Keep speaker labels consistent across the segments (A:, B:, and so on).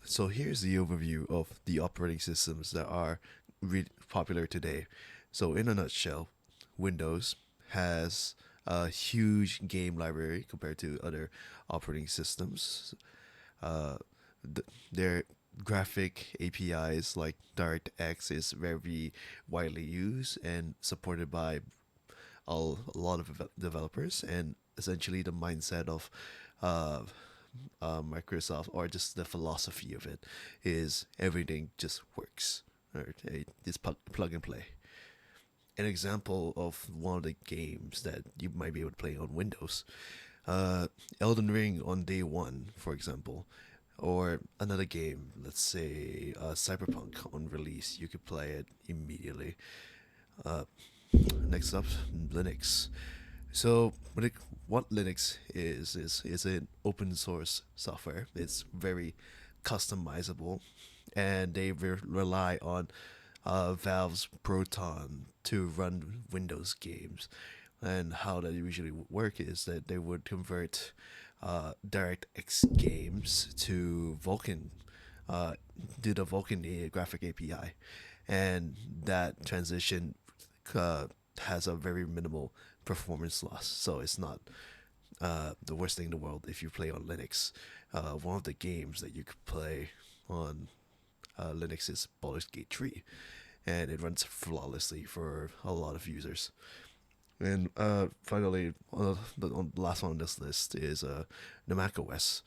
A: So here's the overview of the operating systems that are popular today. So in a nutshell, Windows has a huge game library compared to other operating systems. Uh, their graphic APIs like DirectX is very widely used and supported by a lot of developers, and essentially the mindset of uh, Microsoft, or just the philosophy of it, is everything just works. Or it's plug and play. An example of one of the games that you might be able to play on Windows, uh, Elden Ring on day one, for example, or another game, let's say Cyberpunk on release, you could play it immediately. Uh, Next up, Linux. So what Linux is an open source software. It's very customizable, and they rely on Valve's Proton to run Windows games. And how that usually would work is that they would convert DirectX games to Vulkan, uh, do the Vulkan graphic API, and that transition uh, has a very minimal performance loss. So it's not the worst thing in the world if you play on Linux. One of the games that you could play on Linux is Baldur's Gate 3, and it runs flawlessly for a lot of users. And finally, the last one on this list is the Mac OS.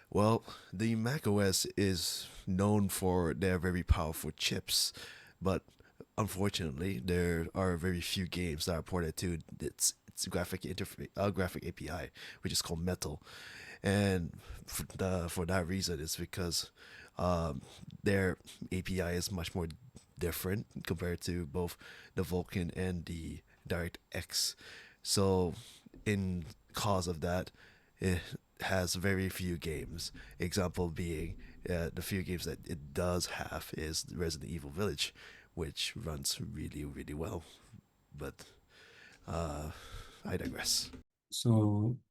A: Well, the Mac OS is known for their very powerful chips, but unfortunately, there are very few games that are ported to its graphic API, which is called Metal. And for that reason, it's because um, their API is much more different compared to both the Vulkan and the DirectX. So, in cause of that, it has very few games. Example being, the few games that it does have is Resident Evil Village, which runs really, really well. But uh, I digress.
B: So